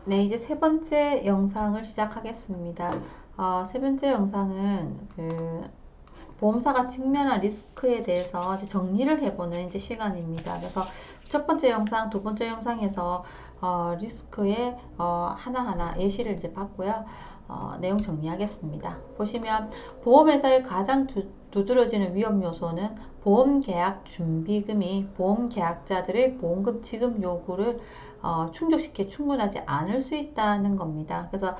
네, 이제 세 번째 영상을 시작하겠습니다. 세 번째 영상은 보험사가 직면한 리스크에 대해서 이제 정리를 해보는 이제 시간입니다. 그래서 첫 번째 영상, 두 번째 영상에서 리스크의 하나하나 예시를 이제 봤고요. 내용 정리하겠습니다. 보시면 보험회사의 가장 두드러지는 위험 요소는 보험계약 준비금이 보험계약자들의 보험금 지급 요구를 충족시켜 충분하지 않을 수 있다는 겁니다. 그래서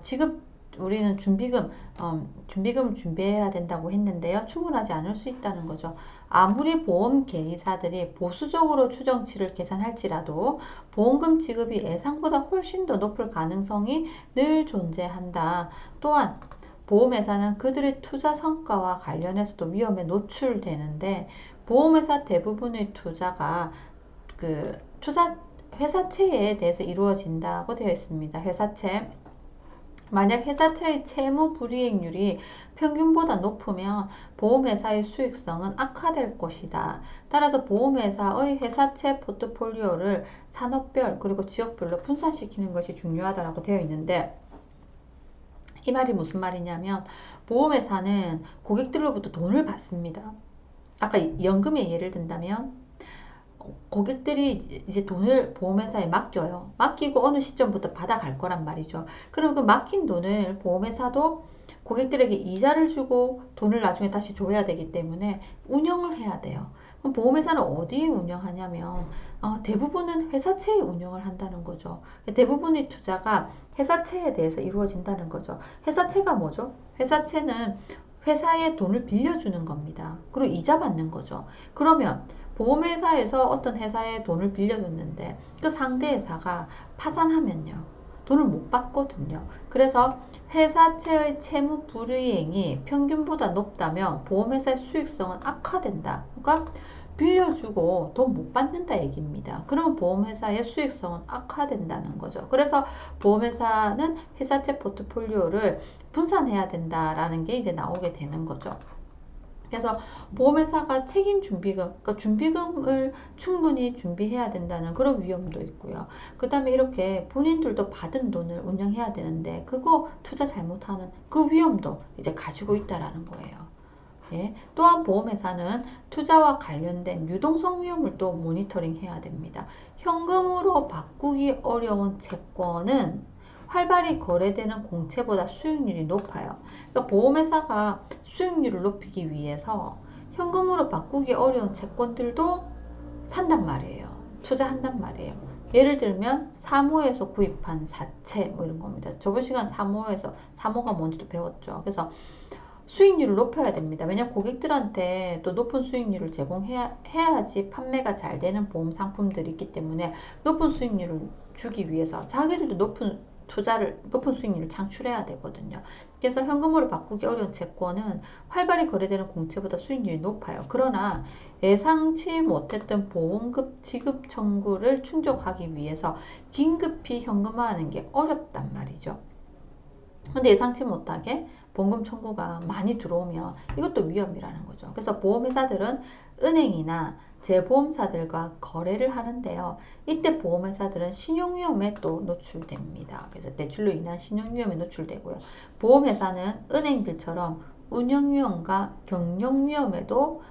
지급 우리는 준비금을 준비해야 된다고 했는데요. 충분하지 않을 수 있다는 거죠. 아무리 보험 계리사들이 보수적으로 추정치를 계산할지라도 보험금 지급이 예상보다 훨씬 더 높을 가능성이 늘 존재한다. 또한 보험회사는 그들의 투자 성과와 관련해서도 위험에 노출되는데 보험회사 대부분의 투자가 투자 회사채에 대해서 이루어진다고 되어 있습니다. 회사채. 만약 회사채의 채무 불이익률이 평균보다 높으면 보험회사의 수익성은 악화될 것이다. 따라서 보험회사의 회사채 포트폴리오를 산업별 그리고 지역별로 분산시키는 것이 중요하다고 되어 있는데 이 말이 무슨 말이냐면 보험회사는 고객들로부터 돈을 받습니다. 아까 연금의 예를 든다면 고객들이 이제 돈을 보험회사에 맡겨요. 맡기고 어느 시점부터 받아갈 거란 말이죠. 그럼 그 맡긴 돈을 보험회사도 고객들에게 이자를 주고 돈을 나중에 다시 줘야 되기 때문에 운영을 해야 돼요. 그럼 보험회사는 어디에 운영하냐면 대부분은 회사채에 운영을 한다는 거죠. 대부분의 투자가 회사채에 대해서 이루어진다는 거죠. 회사채가 뭐죠? 회사채는 회사에 돈을 빌려주는 겁니다. 그리고 이자 받는 거죠. 그러면 보험회사에서 어떤 회사에 돈을 빌려줬는데 그 상대 회사가 파산하면요. 돈을 못 받거든요. 그래서 회사채의 채무 불이행이 평균보다 높다면 보험회사의 수익성은 악화된다. 그러니까 빌려주고 돈 못 받는다 얘기입니다. 그러면 보험회사의 수익성은 악화된다는 거죠. 그래서 보험회사는 회사채 포트폴리오를 분산해야 된다라는 게 이제 나오게 되는 거죠. 그래서 보험회사가 책임 준비금, 그러니까 준비금을 충분히 준비해야 된다는 그런 위험도 있고요. 그 다음에 이렇게 본인들도 받은 돈을 운영해야 되는데 그거 투자 잘못하는 그 위험도 이제 가지고 있다라는 거예요. 예. 또한 보험회사는 투자와 관련된 유동성 위험을 또 모니터링 해야 됩니다. 현금으로 바꾸기 어려운 채권은 활발히 거래되는 공채보다 수익률이 높아요. 그러니까 보험회사가 수익률을 높이기 위해서 현금으로 바꾸기 어려운 채권들도 산단 말이에요. 투자한단 말이에요. 예를 들면 사모에서 구입한 사채 뭐 이런 겁니다. 저번 시간 사모가 뭔지도 배웠죠. 그래서 수익률을 높여야 됩니다. 왜냐하면 고객들한테 또 높은 수익률을 제공해야지 판매가 잘 되는 보험 상품들이 있기 때문에 높은 수익률을 주기 위해서 자기들도 높은 수익률을 창출해야 되거든요. 그래서 현금으로 바꾸기 어려운 채권은 활발히 거래되는 공채보다 수익률이 높아요. 그러나 예상치 못했던 보험금 지급 청구를 충족하기 위해서 긴급히 현금화하는 게 어렵단 말이죠. 근데 예상치 못하게 보험금 청구가 많이 들어오면 이것도 위험이라는 거죠. 그래서 보험회사들은 은행이나 재보험사들과 거래를 하는데요. 이때 보험회사들은 신용위험에 또 노출됩니다. 그래서 대출로 인한 신용위험에 노출되고요. 보험회사는 은행들처럼 운영위험과 경영위험에도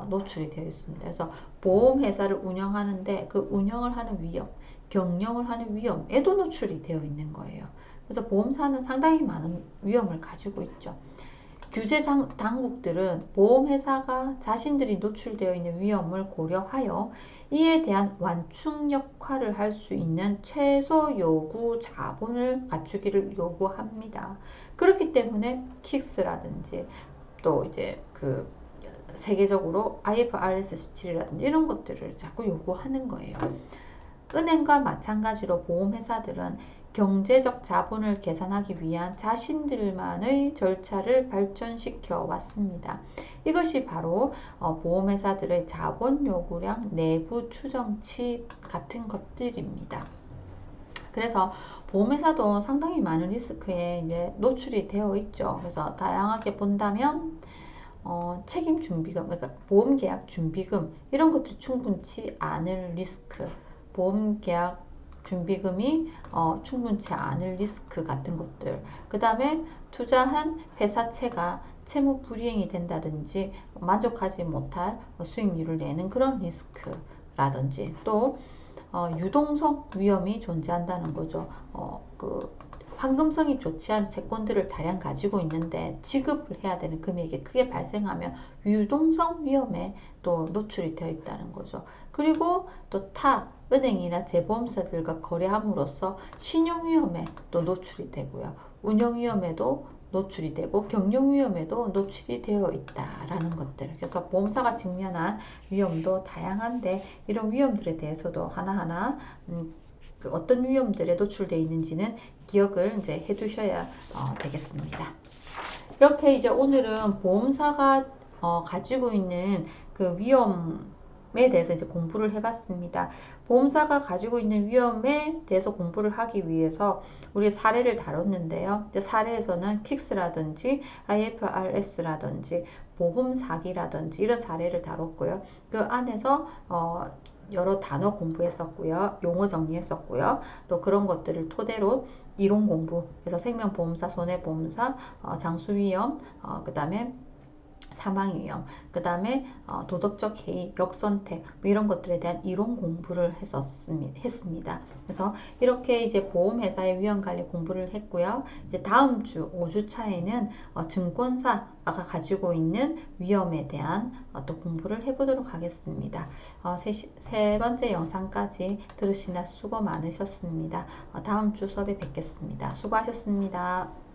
노출이 되어 있습니다. 그래서 보험회사를 운영하는데 그 운영을 하는 위험, 경영을 하는 위험에도 노출이 되어 있는 거예요. 그래서 보험사는 상당히 많은 위험을 가지고 있죠. 규제 당국들은 보험회사가 자신들이 노출되어 있는 위험을 고려하여 이에 대한 완충 역할을 할 수 있는 최소 요구 자본을 갖추기를 요구합니다. 그렇기 때문에 킥스라든지 또 이제 세계적으로 IFRS 17이라든지 이런 것들을 자꾸 요구하는 거예요. 은행과 마찬가지로 보험회사들은 경제적 자본을 계산하기 위한 자신들만의 절차를 발전시켜 왔습니다. 이것이 바로 보험회사들의 자본 요구량 내부 추정치 같은 것들입니다. 그래서 보험회사도 상당히 많은 리스크에 이제 노출이 되어 있죠. 그래서 다양하게 본다면 책임 준비금, 그러니까 보험 계약 준비금 이런 것들이 충분치 않을 리스크, 보험 계약 준비금이 충분치 않을 리스크 같은 것들, 그 다음에 투자한 회사채가 채무 불이행이 된다든지 만족하지 못할 수익률을 내는 그런 리스크라든지, 또 유동성 위험이 존재한다는 거죠. 황금성이 좋지 않은 채권들을 다량 가지고 있는데 지급을 해야 되는 금액이 크게 발생하면 유동성 위험에 또 노출이 되어 있다는 거죠. 그리고 또 타 은행이나 재보험사들과 거래함으로써 신용 위험에 또 노출이 되고요. 운영 위험에도 노출이 되고 경영 위험에도 노출이 되어 있다라는 것들. 그래서 보험사가 직면한 위험도 다양한데 이런 위험들에 대해서도 하나하나 그 어떤 위험들에 노출되어 있는지는 기억을 이제 해두셔야 되겠습니다. 이렇게 이제 오늘은 보험사가 가지고 있는 그 위험에 대해서 이제 공부를 해봤습니다. 보험사가 가지고 있는 위험에 대해서 공부를 하기 위해서 우리 사례를 다뤘는데요. 이제 사례에서는 킥스라든지 IFRS라든지 보험 사기라든지 이런 사례를 다뤘고요. 그 안에서 여러 단어 공부했었고요. 용어 정리했었고요. 또 그런 것들을 토대로 이론 공부, 그래서 생명보험사, 손해보험사, 장수위험, 그 다음에 사망위험, 그 다음에 도덕적 해이, 역선택 뭐 이런 것들에 대한 이론 공부를 했습니다. 그래서 이렇게 이제 보험회사의 위험관리 공부를 했고요. 이제 다음 주 5주차에는 증권사가 가지고 있는 위험에 대한 또 공부를 해보도록 하겠습니다. 세 번째 영상까지 들으시느라 수고 많으셨습니다. 다음 주 수업에 뵙겠습니다. 수고하셨습니다.